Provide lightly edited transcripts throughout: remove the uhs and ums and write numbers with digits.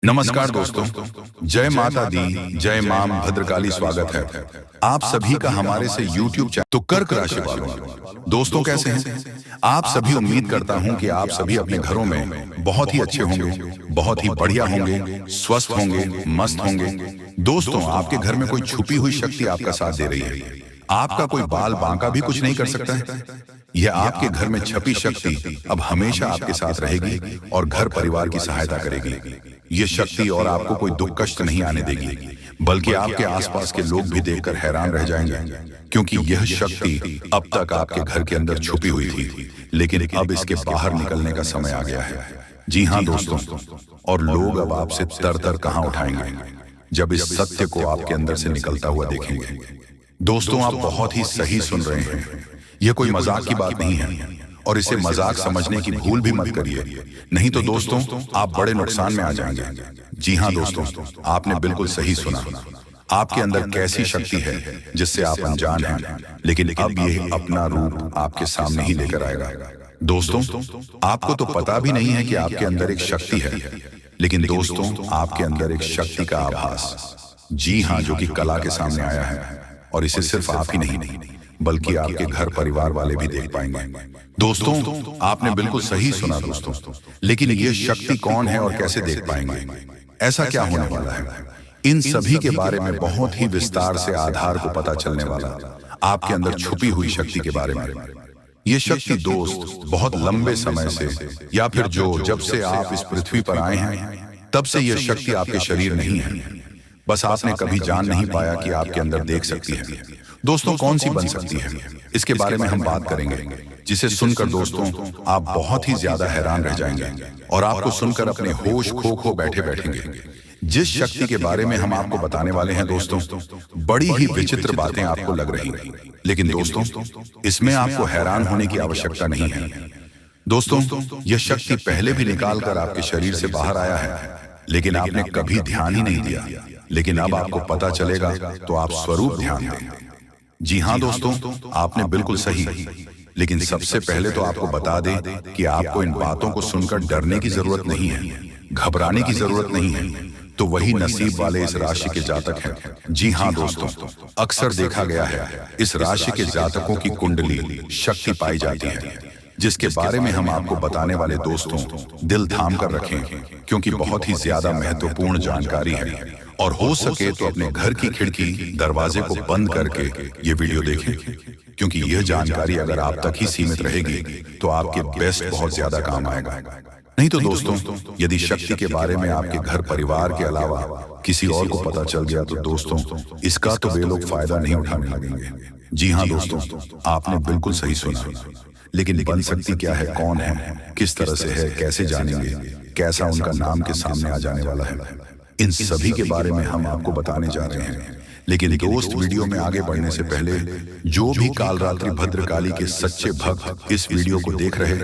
नमस्कार दोस्तों, जय माता दी, जय मां भद्रकाली। स्वागत है आप सभी का हमारे से YouTube चैनल। तो कर्क राशि वालों दोस्तों, कैसे हैं आप सभी? उम्मीद करता हूं कि आप सभी अपने घरों में बहुत ही अच्छे होंगे, बहुत ही बढ़िया होंगे, स्वस्थ होंगे, मस्त होंगे। दोस्तों, आपके घर में कोई छुपी हुई शक्ति आपका साथ दे रही है। आपका कोई बाल बांका भी कुछ नहीं कर सकता है। यह आपके घर में छपी शक्ति अब हमेशा आपके साथ रहेगी और घर परिवार की सहायता करेगी। ये शक्ति और आपको कोई दुख कष्ट नहीं आने देगी, बल्कि आपके आसपास के लोग भी देखकर हैरान रह जाएंगे, क्योंकि यह शक्ति अब तक आपके घर के अंदर छुपी हुई थी, लेकिन अब इसके बाहर निकलने का समय आ गया है। जी हाँ दोस्तों, और लोग अब आपसे तर कहां उठाएंगे जब इस सत्य को आपके अंदर से निकलता हुआ देखेंगे। दोस्तों, आप बहुत ही सही सुन रहे हैं। यह कोई मजाक की बात नहीं है और इसे मजाक समझने की भूल भी मत करिए, नहीं तो दोस्तों आप बड़े नुकसान में आ जाएंगे। जी हाँ दोस्तों, आपने बिल्कुल सही सुना। आपके अंदर कैसी शक्ति है जिससे आप अनजान हैं, लेकिन अब ये अपना रूप आपके सामने ही लेकर आएगा। दोस्तों, आपको तो पता भी नहीं है कि आपके अंदर एक शक्ति है, लेकिन दोस्तों आपके अंदर एक शक्ति का आभास, जी हाँ, जो कि कला के सामने आया है। और इसे सिर्फ आप ही नहीं बल्कि आपके घर परिवार वाले भी देख पाएंगे। दोस्तों, आपने बिल्कुल सही सुना दोस्तों, लेकिन ये शक्ति कौन है और कैसे देख पाएंगे? ऐसा क्या होने वाला है? इन सभी के बारे में बहुत ही विस्तार से आधार को पता चलने वाला आपके अंदर छुपी हुई शक्ति के बारे में। ये शक्ति दोस्त बहुत लंबे समय से, या फिर जब से आप इस पृथ्वी पर आए हैं तब से यह शक्ति आपके शरीर नहीं है, बस आपने कभी जान नहीं पाया कि आपके अंदर देख सकती है। दोस्तों, कौन सी बन सकती है, इसके बारे में हम बात करेंगे, जिसे सुनकर दोस्तों आप बहुत ही ज्यादा हैरान रह जाएंगे और आपको सुनकर अपने होश खो बैठे बैठेंगे। जिस शक्ति के बारे में हम आपको बताने वाले हैं दोस्तों, बड़ी ही विचित्र बातें आपको लग रही, लेकिन दोस्तों इसमें आपको हैरान होने की आवश्यकता नहीं है। दोस्तों, यह शक्ति पहले भी निकाल कर आपके शरीर से बाहर आया है, लेकिन आपने कभी ध्यान ही नहीं दिया। लेकिन अब आपको पता चलेगा तो आप स्वरूप ध्यान दें। जी हाँ दोस्तों, आपने बिल्कुल सही। लेकिन सबसे पहले तो आपको बता दें कि आपको इन बातों को सुनकर डरने की जरूरत नहीं है, घबराने की जरूरत नहीं है। तो वही नसीब वाले इस राशि के जातक हैं। जी हाँ दोस्तों, अक्सर देखा गया है इस राशि के जातकों की कुंडली शक्ति पाई जाती है, जिसके बारे में हम आपको बताने वाले दोस्तों दिल थाम कर रखें, क्योंकि बहुत ही ज्यादा महत्वपूर्ण जानकारी है। और हो सके तो अपने घर की खिड़की दरवाजे को बंद करके ये वीडियो देखें, क्योंकि यह जानकारी अगर आप तक ही सीमित रहेगी तो आपके बेस्ट बहुत ज्यादा काम आएगा। नहीं तो दोस्तों, यदि शक्ति के बारे में आपके घर परिवार के अलावा किसी और को पता चल गया तो दोस्तों इसका तो वे लोग फायदा नहीं उठाने लगेंगे। जी हाँ दोस्तों, आपने बिल्कुल सही सुना। लेकिन बन सकती क्या है, कौन है, किस तरह से है, कैसे जानेंगे, कैसा उनका नाम के सामने आ जाने वाला है, इन सभी के बारे में हम आपको बताने जा रहे हैं। लेकिन दोस्त, वीडियो में आगे बढ़ने से पहले जो भी कालरात्रि भद्रकाली के सच्चे भक्त इस वीडियो को देख रहे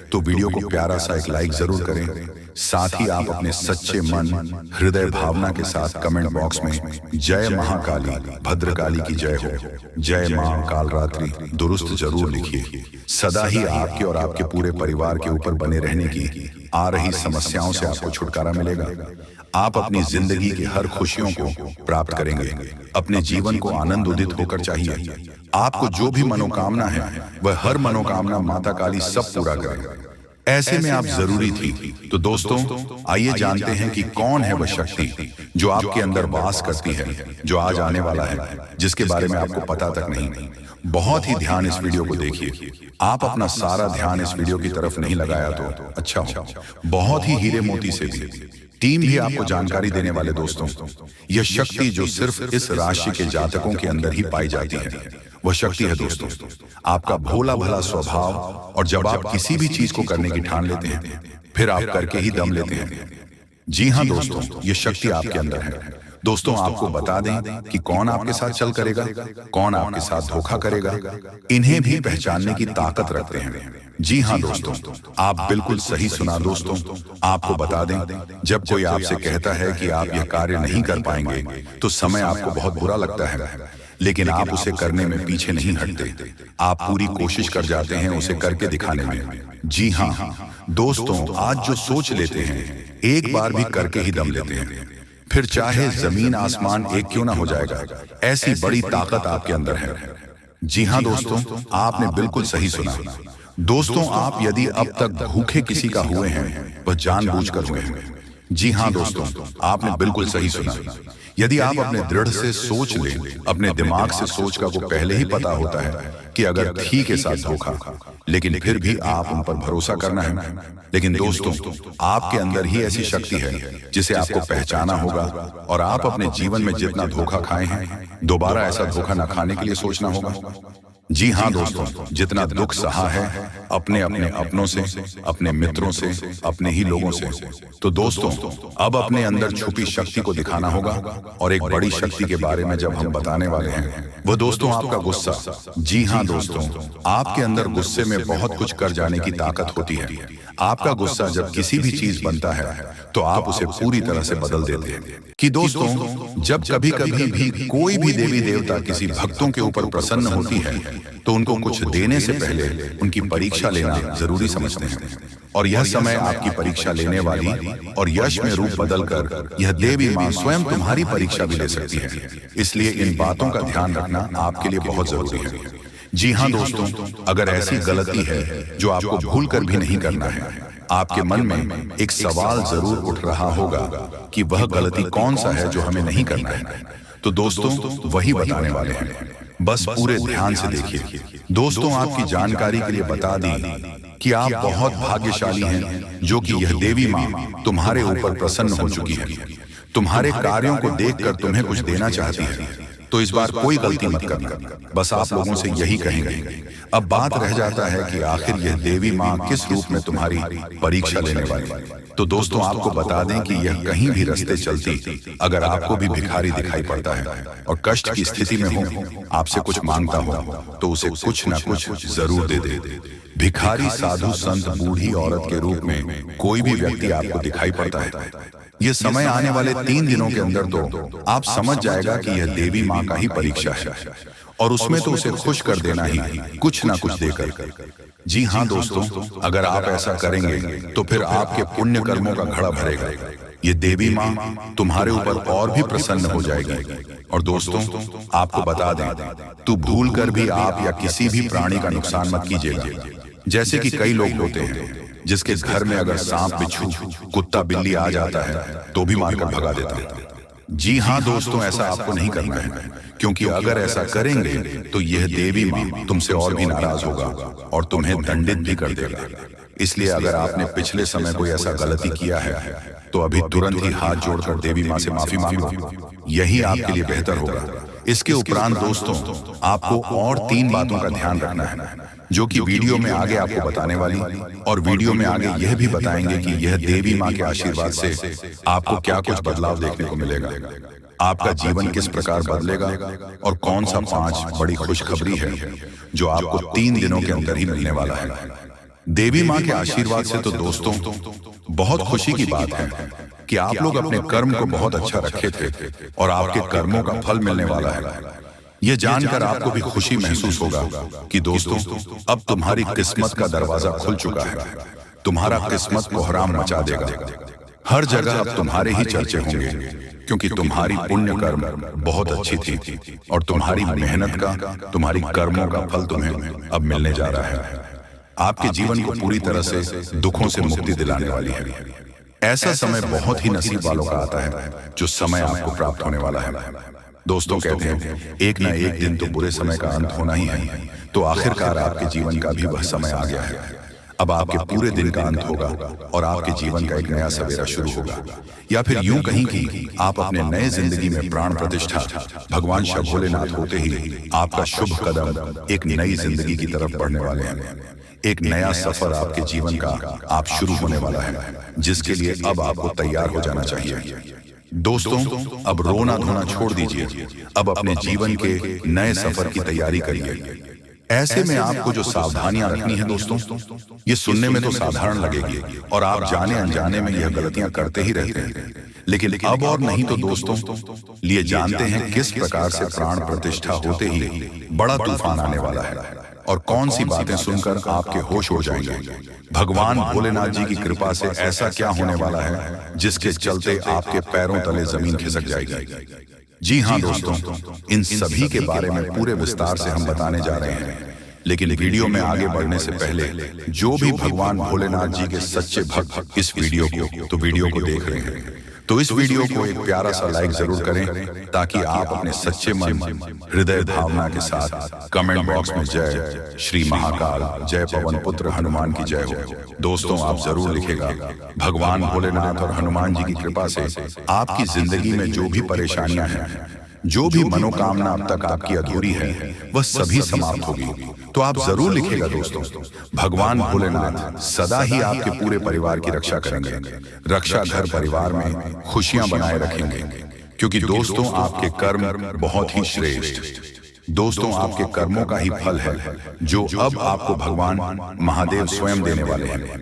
तो वीडियो को प्यारा सा एक लाइक जरूर करें। साथ ही आप अपने सच्चे मन हृदय भावना के साथ कमेंट बॉक्स में जय महाकाली भद्रकाली की जय हो, जय मां कालरात्रि दुरुस्त जरूर लिखिए। सदा ही आपके और आपके पूरे परिवार के ऊपर बने रहने की आ रही समस्याओं से आपको छुटकारा मिलेगा। आप अपनी जिंदगी की हर खुशियों को प्राप्त करेंगे। अपने जीवन को आनंद उदित होकर चाहिए। आपको जो भी मनोकामना है वह हर मनोकामना माता काली सब पूरा करें। ऐसे में आप जरूरी थी। तो दोस्तों आइए जानते हैं कि कौन है वह शक्ति जो आपके अंदर वास करती है, जो आज आने वाला है, जिसके बारे में आपको पता तक नहीं। बहुत ही ध्यान इस वीडियो को देखिए। आप अपना सारा ध्यान इस वीडियो की तरफ नहीं लगाया तो अच्छा हो। बहुत ही हीरे मोती से भी टीम भी आपको जानकारी देने वाले दोस्तों, यह शक्ति जो सिर्फ इस राशि के जातकों के अंदर ही पाई जाती है, वह शक्ति है दोस्तों आपका भोला भला स्वभाव। और जब आप किसी भी चीज को करने की ठान लेते हैं फिर आप करके ही दम लेते हैं। जी हाँ दोस्तों, यह शक्ति आपके अंदर है। दोस्तों आपको बता दें कि कौन आपके साथ चल करेगा, कौन आपके साथ धोखा करेगा, इन्हें भी पहचानने की ताकत रखते हैं। जी हाँ दोस्तों, आप बिल्कुल सही सुना दोस्तों। आपको बता दें, जब कोई आपसे कहता है कि आप यह कार्य नहीं कर पाएंगे तो समय आपको बहुत बुरा लगता है, लेकिन आप उसे करने में पीछे नहीं हटते। आप पूरी कोशिश कर जाते हैं उसे करके दिखाने में। जी हाँ दोस्तों, आज जो सोच लेते हैं एक बार भी करके ही दम लेते हैं, फिर चाहे जमीन आसमान एक क्यों ना हो जाएगा, ऐसी बड़ी ताकत आपके अंदर है। जी हाँ दोस्तों, आपने बिल्कुल सही सुना। दोस्तों, आप यदि अब तक भूखे किसी का हुए हैं वह जानबूझकर हुए हैं। जी हाँ दोस्तों, आपने बिल्कुल सही सुना। यदि आप अपने दृढ़ से सोच लें, अपने दिमाग से सोच का को पहले ही पता होता है कि अगर थी के साथ धोखा, लेकिन फिर भी आप उन पर भरोसा करना है। लेकिन दोस्तों, आपके अंदर ही ऐसी शक्ति है जिसे आपको पहचाना होगा, और आप अपने जीवन में जितना धोखा खाए हैं दोबारा ऐसा धोखा न खाने के लिए सोचना होगा। जी हाँ दोस्तों, जितना दुख सहा है अपने अपनों से, अपने मित्रों से, अपने ही लोगों से, तो दोस्तों अब अपने अंदर छुपी शक्ति को दिखाना होगा। और एक बड़ी शक्ति के बारे में जब हम बताने वाले हैं, वो दोस्तों आपका गुस्सा। जी हाँ दोस्तों, आपके अंदर गुस्से में बहुत कुछ कर जाने की ताकत होती है। आपका गुस्सा जब किसी भी चीज बनता है तो आप उसे पूरी तरह से बदल देते हैं। कि दोस्तों, जब कभी कभी भी कोई भी देवी देवता किसी भक्तों के ऊपर प्रसन्न होती है तो उनको कुछ देने से पहले उनकी परीक्षा लेना जरूरी समझते हैं। और यह समय आपकी परीक्षा लेने वाली और यश में रूप बदलकर यह देवी मां स्वयं तुम्हारी परीक्षा भी ले सकती है। इसलिए इन बातों का ध्यान रखना आपके लिए बहुत जरूरी है। जी हाँ दोस्तों, अगर ऐसी गलती है जो आपको भूल कर भी नहीं करना है, आपके मन में एक सवाल जरूर उठ रहा होगा कि वह गलती कौन सा है जो हमें नहीं करना है, तो दोस्तों वही बताने वाले हैं। बस पूरे ध्यान से देखिए। दोस्तों, आपकी जानकारी के लिए बता दी कि आप बहुत भाग्यशाली हैं जो कि यह देवी मां तुम्हारे ऊपर प्रसन्न हो चुकी है। तुम्हारे कार्यों को देखकर तुम्हें कुछ देना चाहती है, तो इस बार कोई गलती मत करना। बस आप लोगों से यही कहेंगे। अब बात रह जाता है कि आखिर यह देवी मां किस रूप में तुम्हारी परीक्षा लेने वाली। तो दोस्तों, आपको बता दें कि यह कहीं भी रास्ते चलती अगर आपको भी भिखारी दिखाई पड़ता है और कष्ट की स्थिति में हो, आपसे कुछ मांगता हो, तो उसे कुछ ना कुछ जरूर दे दे। भिखारी, साधु, संत, बूढ़ी औरत के रूप में कोई भी व्यक्ति आपको दिखाई पड़ता है, ये समय आने वाले 3 दिनों के अंदर तो आप समझ जाएगा कि यह देवी मां का ही परीक्षा है, और उसमें तो उसे खुश कर देना ही, कुछ ना कुछ देकर। जी हाँ दोस्तों, अगर आप ऐसा करेंगे तो फिर आपके पुण्य कर्मों का घड़ा भरेगा। ये देवी मां तुम्हारे ऊपर और भी प्रसन्न हो जाएगी। और दोस्तों, आपको बता दें, तू भूल कर भी आप या किसी भी प्राणी का नुकसान मत कीजिएगा। जैसे कि कई लोग होते हैं जिसके घर में अगर सांप, बिच्छू, कुत्ता, बिल्ली आ जाता है तो भी मारकर भगा देता है। जी हाँ दोस्तों, ऐसा आपको नहीं करना है, क्योंकि अगर ऐसा करेंगे तो यह देवी मां तुमसे और भी नाराज होगा और तुम्हें दंडित भी कर देगा। इसलिए अगर आपने पिछले समय कोई ऐसा गलती किया है तो अभी तुरंत ही हाथ जोड़कर देवी मां से माफी मांगो, यही आपके लिए बेहतर होगा। इसके उपरांत दोस्तों, आपको और 3 बातों का ध्यान रखना है जो कि वीडियो में आगे आपको बताने वाली, और वीडियो में आगे यह भी बताएंगे कि यह देवी मां के आशीर्वाद से आपको क्या कुछ बदलाव देखने को मिलेगा, आपका जीवन किस प्रकार बदलेगा, और कौन सा 5 बड़ी खुशखबरी है जो आपको 3 दिनों के अंदर ही मिलने वाला है। देवी मां के आशीर्वाद से तो दोस्तों बहुत खुशी की बात है कि आप लोग अपने कर्म को बहुत अच्छा रखे थे और आपके कर्मों का फल मिलने वाला है। यह जानकर आपको भी खुशी महसूस होगा कि दोस्तों अब तुम्हारी किस्मत का दरवाजा खुल चुका है। तुम्हारा किस्मत कोहराम मचा देगा। हर जगह अब तुम्हारे ही चर्चे होंगे, क्योंकि तुम्हारी पुण्य कर्म बहुत अच्छी थी और तुम्हारी मेहनत का, तुम्हारी कर्मों का फल तुम्हें अब मिलने जा रहा है। आपके जीवन को पूरी तरह से दुखों से मुक्ति दिलाने वाली है। ऐसा समय बहुत ही नसीब वालों का आता है जो समय आपको प्राप्त होने वाला है। दोस्तों, कहते हैं एक ना एक दिन तो बुरे समय का अंत होना ही है, तो आखिरकार आपके जीवन का भी वह समय आ गया है। अब आपके पूरे दिन का अंत होगा और आपके जीवन का एक नया सवेरा शुरू होगा। या फिर यूं कहीं कि आप अपने नए जिंदगी में प्राण प्रतिष्ठा भगवान शिव भोलेनाथ होते ही आपका शुभ कदम एक नई जिंदगी की तरफ बढ़ने वाले हैं। एक नया सफर आपके जीवन का आप शुरू होने वाला है, जिसके लिए अब आपको तैयार हो जाना चाहिए। दोस्तों, अब रोना धोना छोड़ दीजिए। अब अपने जीवन के नए सफर की तैयारी करिए। ऐसे में आपको जो सावधानियां रखनी है दोस्तों, ये सुनने में तो साधारण लगेगी और आप जाने अनजाने में यह गलतियां करते ही रहते हैं, लेकिन अब और नहीं तो दोस्तों लिए जानते हैं किस प्रकार से प्राण प्रतिष्ठा होते ही बड़ा तूफान आने वाला है और कौन सी बातें सुनकर आपके होश उड़ जाएंगे। भगवान भोलेनाथ जी की कृपा से ऐसा क्या होने वाला है जिसके चलते आपके पैरों तले जमीन खिसक जाएगी। जी हाँ दोस्तों, इन सभी के बारे में पूरे विस्तार से हम बताने जा रहे हैं, लेकिन वीडियो में आगे बढ़ने से पहले जो भी भगवान भोलेनाथ जी के सच्चे भक्त इस वीडियो को देख रहे हैं तो इस वीडियो को एक प्यारा सा लाइक जरूर करें, ताकि आप अपने सच्चे मन हृदय भावना के साथ कमेंट बॉक्स में जय श्री महाकाल, जय पवन पुत्र हनुमान की जय हो। दोस्तों आप जरूर लिखेगा, भगवान भोलेनाथ और हनुमान जी की कृपा से आपकी जिंदगी में जो भी परेशानियां हैं, जो भी मनोकामना अब तक आपकी अधूरी है, वह सभी समाप्त होगी। तो आप जरूर लिखेगा दोस्तों, भगवान भोलेनाथ सदा ही आपके पूरे परिवार की रक्षा करेंगे, रक्षा घर परिवार में खुशियां बनाए रखेंगे, क्योंकि दोस्तों आपके कर्म बहुत ही श्रेष्ठ। दोस्तों आपके कर्मों का ही फल है जो अब आपको भगवान महादेव स्वयं देने वाले हैं।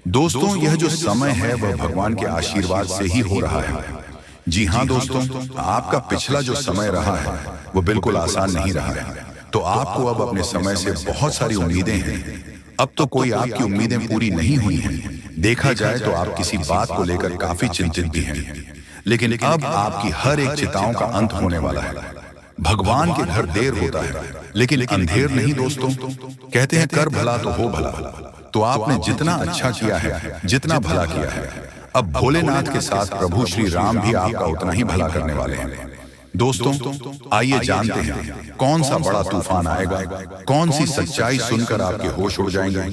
दोस्तों यह जो समय है वह भगवान के आशीर्वाद से ही हो रहा है। जी हाँ दोस्तों, आपका पिछला जो समय रहा है वो बिल्कुल आसान नहीं रहा है, तो आपको अब अपने समय से बहुत सारी उम्मीदें हैं। अब तो कोई आपकी उम्मीदें पूरी नहीं हुई हैं। देखा जाए तो आप किसी बात को लेकर काफी चिंतित भी हैं, लेकिन अब आपकी हर एक चिंताओं का अंत होने वाला है। भगवान के घर देर होता है लेकिन अंधेर नहीं दोस्तों। कहते हैं कर भला तो हो भला। तो आपने जितना अच्छा किया है, जितना भला किया है, अब भोलेनाथ के साथ प्रभु श्री राम भी आपका उतना ही भला करने वाले हैं। दोस्तों आइए जानते हैं कौन सा बड़ा तूफान आएगा, कौन सी सच्चाई सुनकर आपके होश उड़ जाएंगे,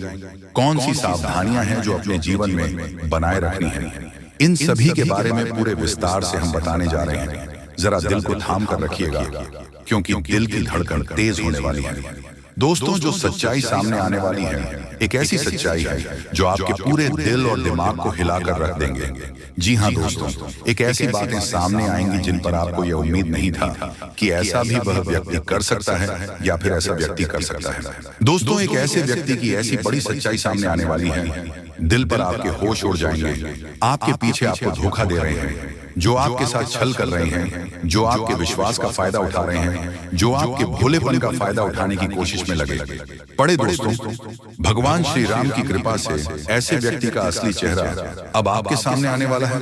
कौन सी सावधानियां हैं जो अपने जीवन में बनाए रखनी है। इन सभी के बारे में पूरे विस्तार से हम बताने जा रहे हैं। जरा दिल को थाम कर रखिएगा, क्योंकि दिल की धड़कन तेज होने वाली है। दोस्तों जो सच्चाई सामने आने वाली है एक ऐसी सच्चाई है जो आपके पूरे दिल और दिमाग को हिलाकर रख देंगे। जी हाँ दोस्तों, एक ऐसी बातें सामने आएंगी जिन पर आपको यह उम्मीद नहीं था कि ऐसा भी वह व्यक्ति कर सकता है या फिर ऐसा व्यक्ति कर सकता है। दोस्तों एक ऐसे व्यक्ति की ऐसी बड़ी सच्चाई सामने आने वाली है, दिल पर आपके होश उड़ जाएंगे। आपके पीछे आपको धोखा दे रहे हैं, जो आपके साथ छल कर रहे हैं, जो आपके विश्वास का फायदा उठा रहे हैं, जो आपके भोलेपन का फायदा उठाने की कोशिश में लगे पड़े। दोस्तों भगवान श्री राम की कृपा से ऐसे व्यक्ति का असली चेहरा अब आपके सामने आने वाला है।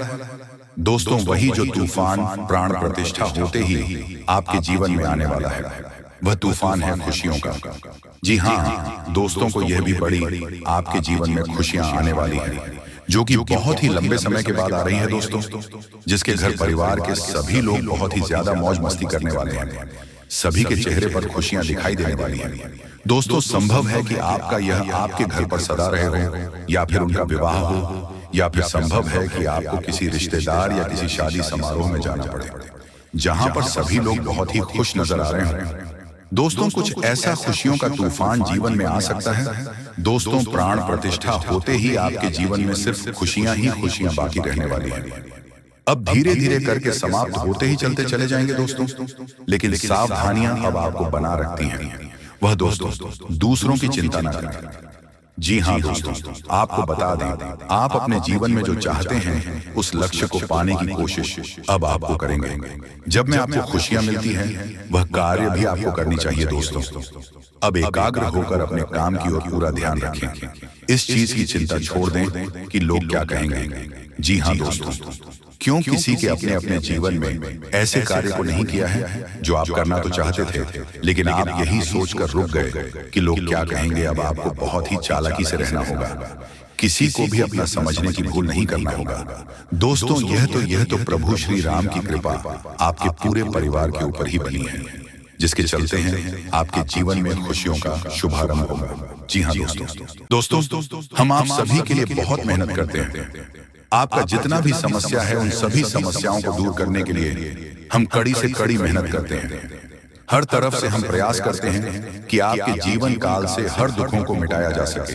दोस्तों वही जो तूफान प्राण प्रतिष्ठा होते ही आपके जीवन में आने वाला है, वह तूफान है खुशियों का। जी हाँ दोस्तों, को यह भी बड़ी आपके जीवन में खुशियां आने वाली है, जो कि बहुत ही लंबे समय के बाद आ रही है दोस्तों, जिसके घर परिवार के सभी लोग बहुत ही ज्यादा मौज मस्ती करने वाले हैं। सभी के चेहरे पर खुशियां दिखाई देने वाली हैं। दोस्तों संभव है कि आपका यह आपके घर पर सदा रहे हो, या फिर उनका विवाह हो, या फिर संभव है कि आपको किसी रिश्तेदार या किसी शादी समारोह में जाना पड़े जहां पर सभी लोग बहुत ही खुश नजर आ रहे हैं। दोस्तों कुछ ऐसा खुशियों का तूफान जीवन में आ सकता है। दोस्तों प्राण प्रतिष्ठा होते ही आपके जीवन में सिर्फ खुशियां ही खुशियां बाकी रहने वाली हैं। अब धीरे धीरे करके समाप्त होते ही चलते चले जाएंगे दोस्तों, लेकिन सावधानियां अब आपको बना रखती हैं। वह दोस्तों दूसरों की चिंता न करें। जी हाँ दोस्तों, आपको बता दें, आप अपने जीवन में जो चाहते हैं उस लक्ष्य को पाने की कोशिश अब आपको करेंगे। जब में आपको खुशियां मिलती हैं वह कार्य भी आपको करनी चाहिए दोस्तों। अब एकाग्र होकर अपने काम की ओर पूरा ध्यान रखें। इस चीज की चिंता छोड़ दें कि लोग क्या कहेंगे। जी हाँ दोस्तों, क्यों किसी के अपने अपने जीवन में ऐसे कार्य को नहीं किया है जो आप करना तो चाहते थे, लेकिन आप यही सोचकर रुक गए कि लोग क्या कहेंगे। अब आपको बहुत ही चालाकी से रहना होगा, किसी को भी अपना समझने की भूल नहीं करना होगा। दोस्तों यह तो प्रभु श्री राम की कृपा आपके पूरे परिवार के ऊपर ही बनी है, जिसके चलते हैं आपके जीवन में खुशियों का शुभारंभ होगा। जी हाँ दोस्तों, हम आप सभी के लिए बहुत मेहनत करते हैं। आपका जितना भी समस्या है उन सभी समस्याओं को दूर करने के लिए हम कड़ी से कड़ी मेहनत करते हैं। हर तरफ से हम प्रयास करते हैं कि आपके जीवन काल से हर दुखों को मिटाया जा सके।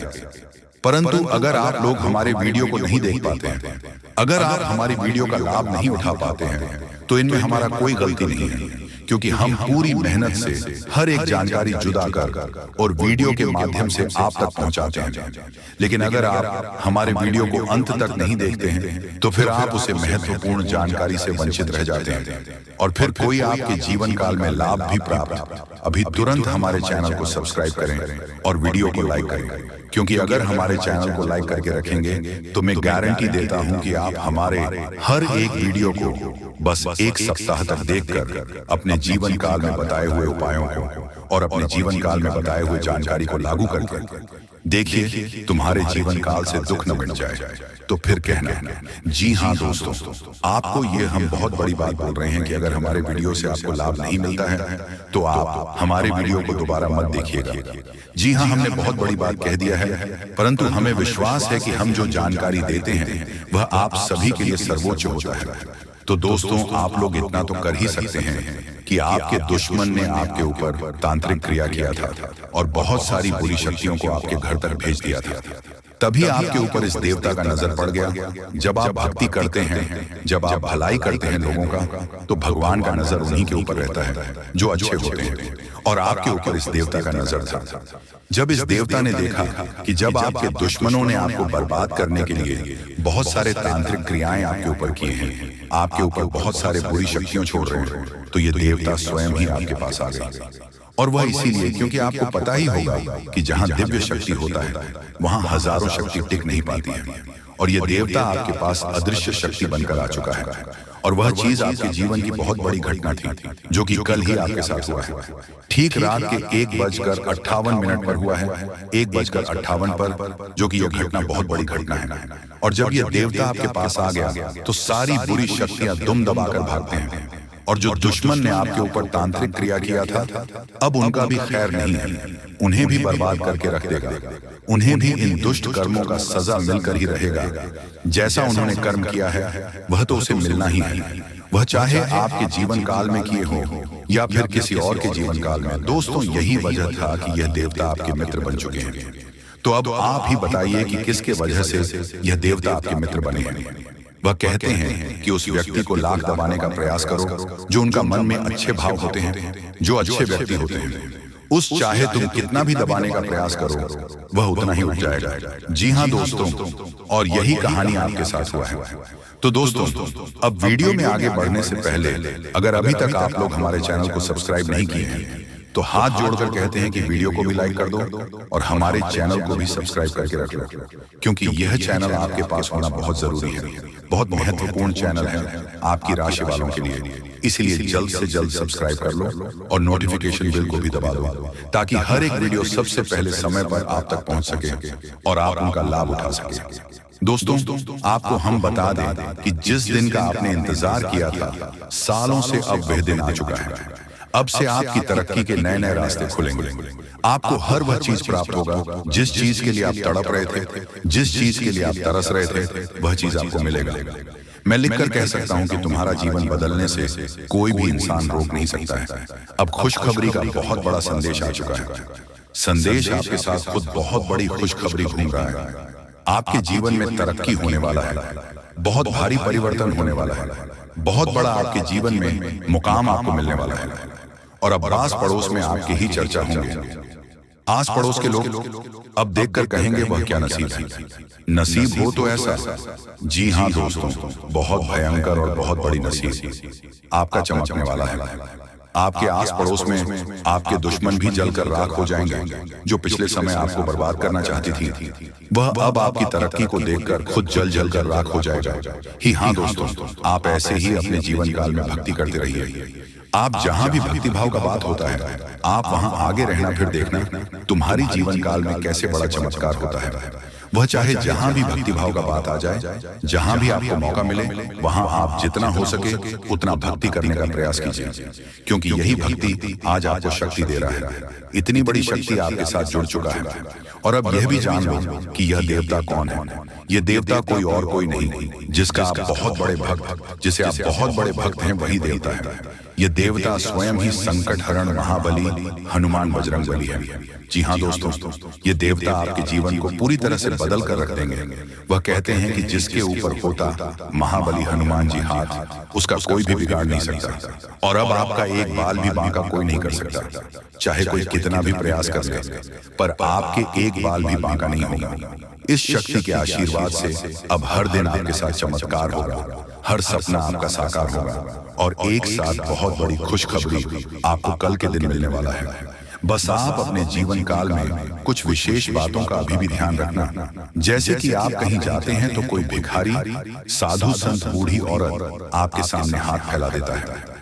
परंतु अगर आप लोग हमारे वीडियो को नहीं देख पाते हैं, अगर आप हमारी वीडियो का लाभ नहीं उठा पाते हैं, तो इनमें हमारा कोई गलती नहीं है, क्योंकि हम पूरी मेहनत से हर एक जानकारी जुदा कर और वीडियो के माध्यम से आप तक पहुंचाते हैं। लेकिन अगर आप हमारे वीडियो को अंत तक नहीं देखते हैं तो फिर आप उसे महत्वपूर्ण जानकारी से वंचित रह जाते हैं और फिर कोई आपके जीवन काल में लाभ भी प्राप्त। अभी तुरंत हमारे चैनल को सब्सक्राइब करें और वीडियो को लाइक करें, क्योंकि अगर हमारे चैनल को लाइक करके रखेंगे तो मैं गारंटी देता हूं कि आप हमारे हर एक वीडियो को बस एक सप्ताह तक देखकर अपने जीवन काल में बताए हुए उपायों को और अपने जीवन काल में बताए हुए जानकारी को लागू करके देखिए तुम्हारे जीवन काल से दुख न मिट जाए। तो फिर कहना, जी हाँ दोस्तों, आपको ये हम बहुत बड़ी बात बोल रहे हैं कि अगर हमारे वीडियो से आपको लाभ नहीं मिलता है तो आप हमारे वीडियो को दोबारा मत देखिएगा। जी हाँ, हमने बहुत बड़ी बात कह दिया है, परंतु हमें विश्वास है कि हम जो जानकारी देते हैं वह आप सभी के लिए सर्वोच्च होता है। तो दोस्तों, आप लोग इतना तो कर ही सकते हैं कि आपके दुश्मन ने आपके ऊपर तांत्रिक क्रिया किया था और बहुत सारी बुरी शक्तियों को आपके घर तक भेज दिया था। तभी आपके ऊपर इस देवता का नजर पड़ गया। जब आप भक्ति करते हैं, जब आप भलाई करते हैं लोगों का, तो भगवान का नजर उन्हीं के ऊपर रहता है जो अच्छे होते हैं, और आपके ऊपर इस देवता का नजर था। जब इस देवता ने देखा कि जब आपके दुश्मनों ने आपको बर्बाद करने के लिए बहुत सारे तांत्रिक क्रियाएं आपके ऊपर किए हैं, आपके ऊपर बहुत सारे बुरी शक्तियां छोड़ रहे हैं, तो ये देवता स्वयं ही आपके पास आ गए। और वह इसीलिए क्योंकि आपको पता ही होगा कि जहां दिव्य शक्ति होता है वहां हजारों शक्ति टिक नहीं पाती है, और ये देवता आपके पास अदृश्य शक्ति बनकर आ चुका है। और वह चीज आपके जीवन की बहुत बड़ी घटना थी जो कि कल ही आपके साथ हुआ है। ठीक रात के 1:58 पर हुआ है, 1:58 पर, जो कि यह घटना बहुत बड़ी घटना है। और जब यह देवता आपके पास आ गया तो सारी बुरी शक्तियां दुम दबाकर भागते हैं, और जो दुश्मन ने आपके ऊपर तांत्रिक क्रिया किया था अब उनका भी खैर नहीं है, उन्हें भी बर्बाद करके रख देगा। उन्हें भी इन दुष्ट कर्मों का सजा मिलकर ही रहेगा। जैसा उन्होंने कर्म किया है वह तो उसे मिलना ही है, वह चाहे आपके जीवन काल में किए हो या फिर किसी और के जीवन काल में। दोस्तों, यही वजह था कि यह देवता आपके मित्र बन चुके हैं। तो अब आप ही बताइए कि किसके वजह से यह देवता आपके मित्र बने हैं। वह कहते हैं कि उस व्यक्ति को लाख दबाने का प्रयास करो जो उनका मन में अच्छे भाव होते हैं, जो अच्छे व्यक्ति होते हैं। उस चाहे तुम कितना भी दबाने का प्रयास करो वह उतना ही उठ जाएगा। जी हाँ दोस्तों, और यही कहानी आपके साथ हुआ है। तो दोस्तों, अब वीडियो में आगे बढ़ने से पहले अगर अभी तक आप लोग हमारे चैनल को सब्सक्राइब नहीं किए हैं तो हाथ जोड़कर कहते हैं कि वीडियो को भी लाइक कर दो और हमारे चैनल को भी सब्सक्राइब करके रख लो, क्योंकि यह चैनल आपके पास होना बहुत जरूरी है, बहुत महत्वपूर्ण चैनल है आपकी राशि वालों के लिए। इसलिए जल्द से जल्द सब्सक्राइब कर लो और नोटिफिकेशन बिल को भी दबा दो, ताकि हर एक वीडियो सबसे पहले समय पर आप तक पहुंच सके और आप उनका लाभ उठा सके। दोस्तों, आपको हम बता दें कि जिस दिन का आपने इंतजार किया था, सालों से अब वह दिन आ चुका है। अब से आपकी तरक्की के नए नए रास्ते खुलेंगे। आपको हर वह चीज प्राप्त होगा जिस चीज के लिए आप तड़प रहे थे, जिस चीज के लिए आप तरस रहे थे, वह चीज आपको मिलेगा। मैं लिखकर कह सकता हूं कि तुम्हारा जीवन बदलने से कोई भी इंसान रोक नहीं सकता है। अब खुशखबरी का बहुत बड़ा संदेश आ चुका है। संदेश आपके साथ खुद बहुत बड़ी खुशखबरी घूम रहा है। आपके जीवन में तरक्की होने वाला है, बहुत भारी परिवर्तन होने वाला है, बहुत बड़ा आपके जीवन में मुकाम आपको मिलने वाला है। और अब आस पड़ोस में आपकी ही चर्चा होंगे। आस पड़ोस के लोग अब देखकर कहेंगे वह क्या नसीब है। नसीब हो तो ऐसा, जी हाँ दोस्तों, बहुत भयंकर और बहुत बड़ी नसीब आपका चमकने वाला है। आपके आस पड़ोस में आपके दुश्मन भी जलकर राख हो जाएंगे। जो पिछले समय आपको बर्बाद करना चाहती थी वह अब आपकी तरक्की को देखकर खुद जल जल कर राख हो जाएगा। ही हाँ दोस्तों, आप ऐसे ही अपने जीवन काल में भक्ति करते रहिए। आप जहां भी भक्ति भाव का बात होता है आप वहां आगे रहना, फिर देखना तुम्हारी जीवन काल में कैसे बड़ा चमत्कार होता है। वह चाहे जहां भी भक्ति भाव का बात आ जाए, जहां भी आपको मौका मिले, वहां आप जितना हो सके उतना भक्ति करने का प्रयास कीजिए, क्योंकि यही भक्ति आज आपको शक्ति दे रहा है। इतनी बड़ी शक्ति आपके साथ जुड़ चुका है। और अब यह भी जान लो कि यह देवता कौन है। यह देवता कोई और कोई नहीं, जिसका आप बहुत बड़े भक्त, जिसे आप बहुत बड़े भक्त हैं, वही देवता है। ये देवता स्वयं ही संकट हरण महाबली हनुमान बजरंगबली है। जी हाँ दोस्तों, ये देवता आपके जीवन को पूरी तरह से बदल कर रख देंगे। वह कहते हैं कि जिसके ऊपर होता महाबली हनुमान जी हाथ, उसका कोई भी बिगाड़ नहीं सकता, और अब आपका एक बाल भी बांका कोई नहीं कर सकता, चाहे कोई कितना भी प्रयास कर ले, पर आपके एक बाल भी बांका नहीं होगा। इस शक्ति के आशीर्वाद से अब हर दिन आपके साथ चमत्कार होगा, हर सपना आपका साकार होगा, और एक साथ बहुत बड़ी खुशखबरी आपको कल के दिन मिलने वाला है। बस आप अपने जीवन काल में कुछ विशेष बातों का अभी भी ध्यान रखना, जैसे कि आप कहीं जाते हैं तो कोई भिखारी, साधु, संत, बूढ़ी औरत आपके सामने हाथ फैला देता है।